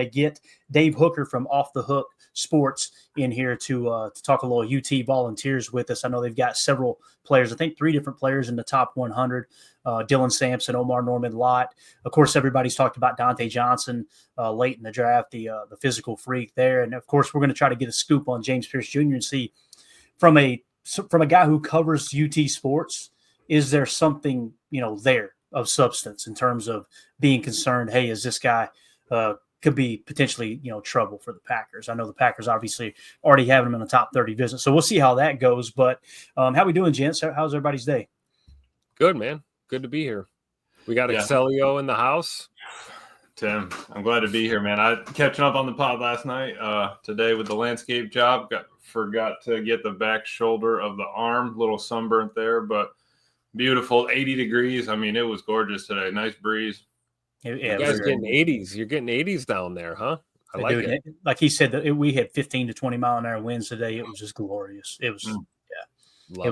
get Dave Hooker from Off the Hook Sports in here to talk a little UT Volunteers with us. I know they've got several players, I think 3 different players in the top 100, Dylan Sampson, Omar Norman Lott. Of course, everybody's talked about Dante Johnson late in the draft, the physical freak there. And, of course, we're going to try to get a scoop on James Pierce Jr. and see from a guy who covers UT sports, is there something, there of substance in terms of being concerned, hey, is this guy could be potentially, trouble for the Packers. I know the Packers obviously already have him in the top 30 visit. So we'll see how that goes. But how we doing, gents? How's everybody's day? Good, man. Good to be here. We got Excelio in the house. Tim, I'm glad to be here, man. I catching up on the pod last night. Today with the landscape job, forgot to get the back shoulder of the arm, little sunburnt there, but beautiful, 80 degrees. I mean, it was gorgeous today. Nice breeze. Yeah, you guys getting 80s. You're getting 80s down there, huh? I like it. Like he said, we had 15 to 20 mile an hour winds today. It was just glorious. It was, it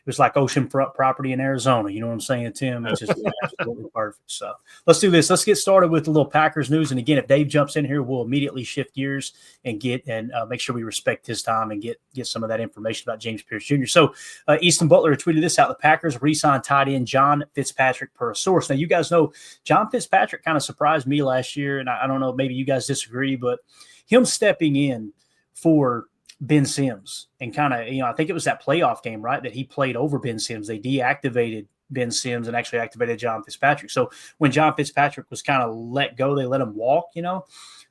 was like oceanfront property in Arizona. You know what I'm saying, Tim? It's just absolutely perfect. So let's do this. Let's get started with a little Packers news. And again, if Dave jumps in here, we'll immediately shift gears and make sure we respect his time and get some of that information about James Pierce Jr. So Easton Butler tweeted this out. The Packers re-signed tight end John Fitzpatrick per a source. Now, you guys know John Fitzpatrick kind of surprised me last year. And I don't know, maybe you guys disagree, but him stepping in for Ben Sims and kind of, I think it was that playoff game, right, that he played over Ben Sims. They deactivated Ben Sims and actually activated John Fitzpatrick. So when John Fitzpatrick was kind of let go, they let him walk,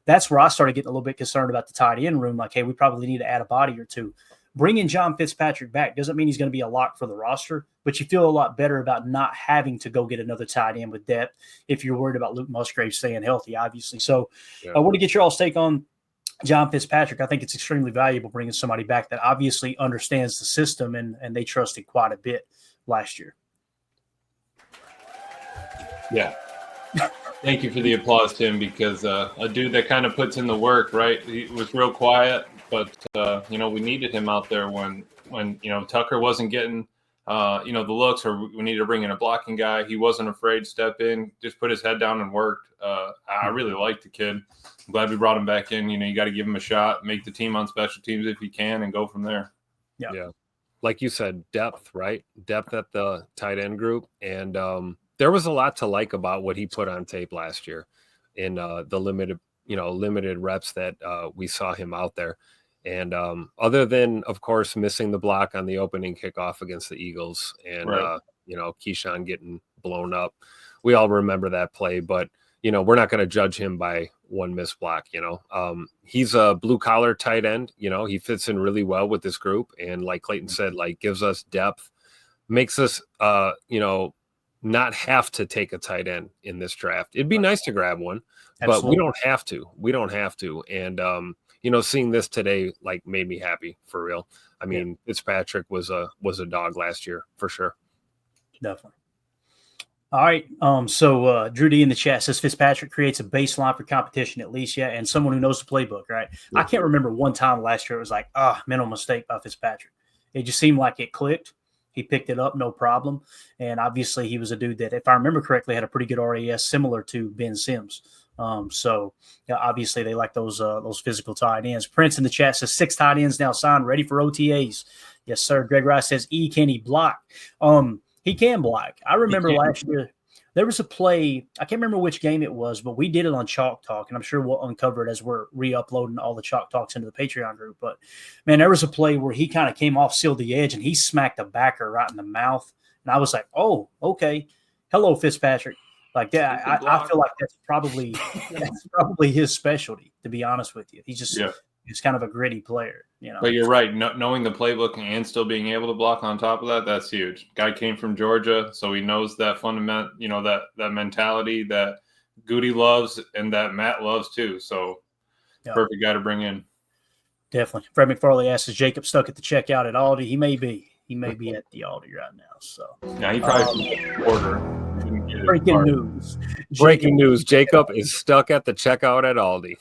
that's where I started getting a little bit concerned about the tight end room. Like, hey, we probably need to add a body or two. Bringing John Fitzpatrick back doesn't mean he's going to be a lock for the roster, but you feel a lot better about not having to go get another tight end with depth if you're worried about Luke Musgrave staying healthy, obviously. So I want to get your all's take on John Fitzpatrick. I think it's extremely valuable bringing somebody back that obviously understands the system, and they trusted quite a bit last year. Yeah. Thank you for the applause, Tim, because a dude that kind of puts in the work, right? He was real quiet, but, we needed him out there when Tucker wasn't getting, the looks, or we needed to bring in a blocking guy. He wasn't afraid to step in, just put his head down and worked. I really liked the kid. I'm glad we brought him back in. You got to give him a shot, make the team on special teams if you can, and go from there. Yeah. Like you said, depth, right? Depth at the tight end group. And there was a lot to like about what he put on tape last year in the limited reps that we saw him out there. And other than, of course, missing the block on the opening kickoff against the Eagles and, right. Keyshawn getting blown up, we all remember that play. But, we're not going to judge him by one missed block. He's a blue-collar tight end. He fits in really well with this group. And like Clayton said, gives us depth, makes us, not have to take a tight end in this draft. It'd be nice to grab one, but we don't have to. And, seeing this today, made me happy for real. I mean, Fitzpatrick was a dog last year for sure. Definitely. All right. So Drew D in the chat says Fitzpatrick creates a baseline for competition at least. Yeah. And someone who knows the playbook, right? Yeah. I can't remember one time last year it was like, mental mistake by Fitzpatrick. It just seemed like it clicked. He picked it up, no problem. And obviously he was a dude that, if I remember correctly, had a pretty good RAS similar to Ben Sims. Obviously they like those physical tight ends. Prince in the chat says 6 tight ends now signed, ready for OTAs. Yes, sir. Greg Rice says, can he block? He can block. I remember last year there was a play. I can't remember which game it was, but we did it on Chalk Talk, and I'm sure we'll uncover it as we're re-uploading all the Chalk Talks into the Patreon group. But, man, there was a play where he kind of came off, sealed the edge, and he smacked a backer right in the mouth. And I was like, oh, okay. Hello, Fitzpatrick. Like that, I feel like that's probably his specialty, to be honest with you. He's just he's kind of a gritty player, But you're right. Knowing the playbook and still being able to block on top of that, that's huge. Guy came from Georgia, so he knows that fundament, that mentality that Goody loves and that Matt loves too. So perfect guy to bring in. Definitely. Fred McFarley asks, is Jacob stuck at the checkout at Aldi? He may be. He may be at the Aldi right now. So he probably order. Breaking news. Jacob is stuck at the checkout at Aldi.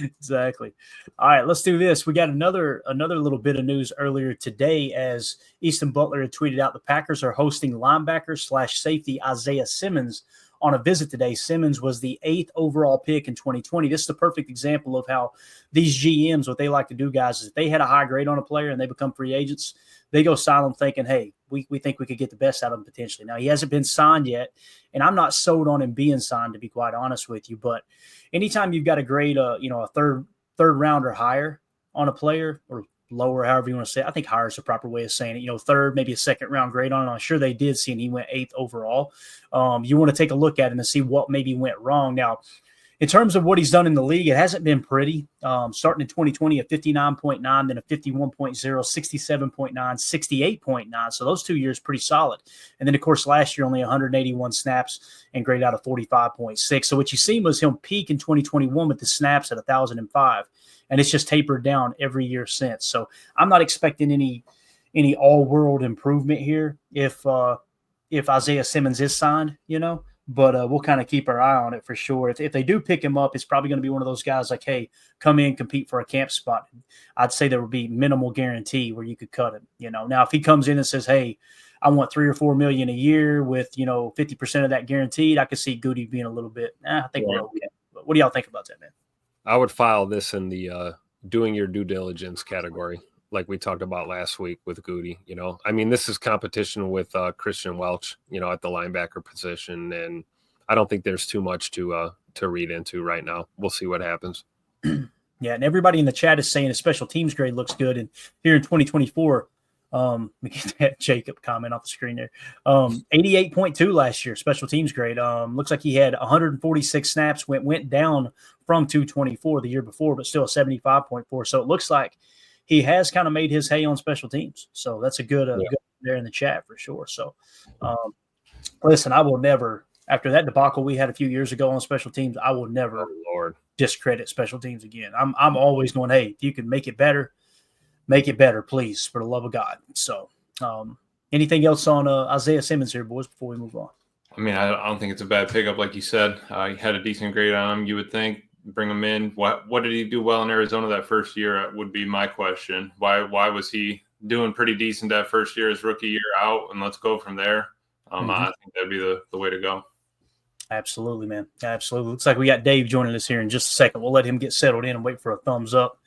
Exactly. All right, let's do this. We got another little bit of news earlier today as Easton Butler had tweeted out the Packers are hosting linebacker / safety Isaiah Simmons on a visit today. Simmons was the 8th overall pick in 2020. This is the perfect example of how these GMs, what they like to do, guys, is if they had a high grade on a player and they become free agents, they go sign them thinking, hey, we think we could get the best out of him potentially. Now, he hasn't been signed yet, and I'm not sold on him being signed, to be quite honest with you. But anytime you've got a grade, a third round or higher on a player, or lower, however you want to say it. I think higher is the proper way of saying it. Third, maybe a second round grade on it. I'm sure they did see, and he went 8th overall. You want to take a look at it and see what maybe went wrong. Now, in terms of what he's done in the league, it hasn't been pretty. Starting in 2020, a 59.9, then a 51.0, 67.9, 68.9. So those 2 years pretty solid. And then, of course, last year, only 181 snaps and grade out of 45.6. So what you seen was him peak in 2021 with the snaps at 1,005. And it's just tapered down every year since. So I'm not expecting any all-world improvement here if Isaiah Simmons is signed, But we'll kind of keep our eye on it for sure. If they do pick him up, it's probably going to be one of those guys like, hey, come in, compete for a camp spot. I'd say there would be minimal guarantee where you could cut him. Now if he comes in and says, hey, I want $3 or $4 million a year with 50% of that guaranteed, I could see Goody being a little bit. I think we're okay. But what do y'all think about that, man? I would file this in the doing your due diligence category, like we talked about last week with Goody. I mean, this is competition with Christian Welch, at the linebacker position, and I don't think there's too much to read into right now. We'll see what happens. Yeah, and everybody in the chat is saying a special teams grade looks good, and here in 2024. We get that Jacob comment off the screen there. 88.2 last year, special teams grade. Looks like he had 146 snaps, went down from 224 the year before, but still a 75.4. So it looks like he has kind of made his hay on special teams. So that's a good, good there in the chat for sure. So listen, I will never, after that debacle we had a few years ago on special teams, I will never discredit special teams again. I'm always going, hey, if you can make it better, please, for the love of God. So anything else on Isaiah Simmons here, boys, before we move on? I mean, I don't think it's a bad pickup. Like you said, he had a decent grade on him. You would think, bring him in. What did he do well in Arizona that first year would be my question. Why was he doing pretty decent that first year, his rookie year out, and let's go from there. I think that'd be the way to go. Absolutely, man. Absolutely. Looks like we got Dave joining us here in just a second. We'll let him get settled in and wait for a thumbs up.